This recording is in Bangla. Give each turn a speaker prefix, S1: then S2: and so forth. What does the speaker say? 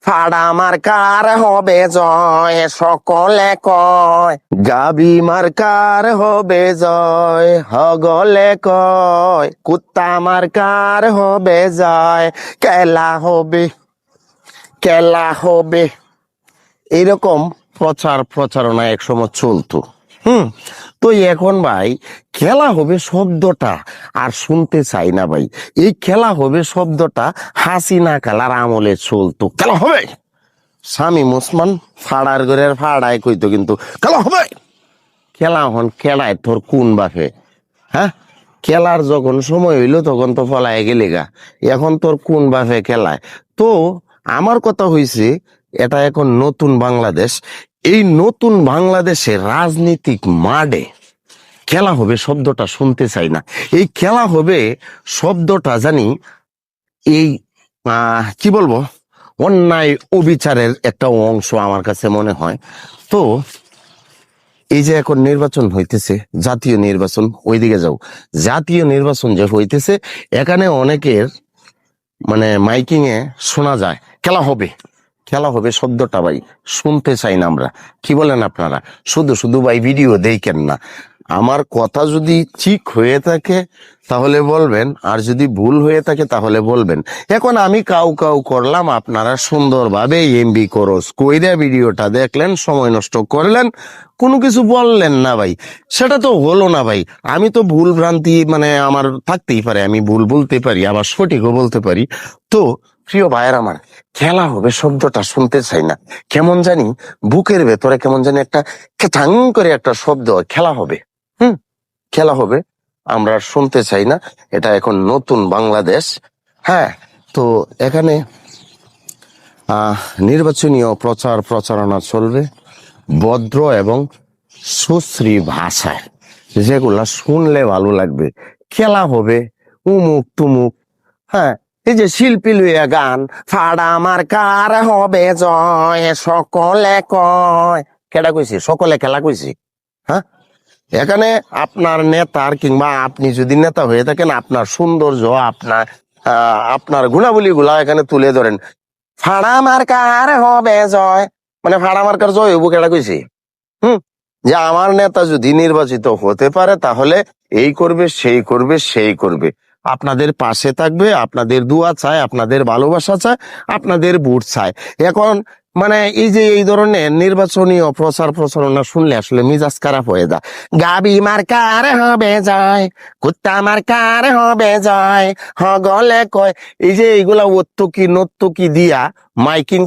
S1: ফাড়া মার্কার হবে জয় সকলে কয়, গাবি মার্কার হবে জয় হগলে কয়, কুত্তা মার্কার হবে জয় খেলা হবে খেলা হবে। এইরকম প্রচারণা একসময় চলতো। তো এখন ভাই খেলা হবে শব্দটা আর শুনতে চাই না ভাই। এই খেলা হবে শব্দটা হাসিনা খেলার আমলে চলতো। খেলা হবে, শামীম ওসমান ফাড়ার ঘরের ফাড়ায় কইতো, কিন্তু খেলা হবে। খেলা হন খেলায় তোর কোন বাপে? হ্যাঁ, খেলার যখন সময় হইলো তখন তো ফলায় গেলে গা, এখন তোর কোন বাপে খেলায়? তো আমার কথা হইছে, এটা এখন নতুন বাংলাদেশ। এই নতুন বাংলাদেশে রাজনীতিক মাঠে খেলা হবে শব্দটা শুনতে চাই না। এই খেলা হবে শব্দটা জানি এই কি বলবো, অন্যায় অবিচারের একটা অংশ আমার কাছে মনে হয়। তো এই যে এখন নির্বাচন হইতেছে, জাতীয় নির্বাচন, ওইদিকে যাও, জাতীয় নির্বাচন যে হইতেছে, এখানে অনেকের মানে মাইকিং এ শোনা যায় খেলা হবে। খেলা হবে শব্দটা ভাই শুনতে চাই না আমরা। কি বলেন আপনারা? শুধু শুধু ভাই ভিডিও দেখেন না। আমার কথা যদি ঠিক হয়ে থাকে তাহলে বলবেন, আর যদি ভুল হয়ে থাকে তাহলে বলবেন। এখন আমি কাউ কাউ করলাম, আপনারা সুন্দরভাবে এমবি করস কইরা ভিডিওটা দেখলেন, সময় নষ্ট করলেন, কোনো কিছু বললেন না ভাই। সেটা তো হলো না ভাই। আমি তো ভুল ভ্রান্তি মানে আমার থাকতেই পারে, আমি ভুল বলতে পারি, আবার সঠিকও বলতে পারি। তো প্রিয় ভাইয়ের আমার, খেলা হবে শব্দটা শুনতে চাই না। কেমন জানি বুকের ভেতরে কেমন জানি একটা খেচাং করে একটা শব্দ, খেলা হবে। খেলা হবে, আমরা শুনতে চাই না। এটা এখন নতুন বাংলাদেশ। হ্যাঁ, তো এখানে নির্বাচনীয় প্রচারণা চলবে ভদ্র এবং সুশ্রী ভাষায়, যেগুলা শুনলে ভালো লাগবে। খেলা হবে উমুক তুমুক। হ্যাঁ, এই যে শিল্পী লইয়া গান, ফাড়া মার্কার হবে জয় সকলে কয়, কেডা কইছি? সকলে খেলা কইছি? হ্যাঁ, এখানে আপনার নেতার কিংবা আপনি যদি নেতা হয়ে থাকেন, আপনার সৌন্দর্য, আপনার গুণাবলী গুলা এখানে তুলে ধরেন। ফাড়া মার্কার হবে জয়, মানে ফাড়া মার্কার জয় হইব, কেডা কইছি? যে আমার নেতা যদি নির্বাচিত হতে পারে তাহলে এই করবে, সেই করবে, সেই করবে, আপনাদের পাশে থাকবে, আপনাদের দোয়া চায়, আপনাদের ভালোবাসা চায়, আপনাদের ভোট চায়। এখন মানে এই যে এই ধরনের নির্বাচনীয় প্রচারণা শুনলে আসলে মিজাজ খারাপ হয়ে যায়। গাবি মার্কার হবে যায়, কুত্তা মার্কার হবে যায় হগলে কয়, এই যে এইগুলা নর্তকি দিয়া মাইকিং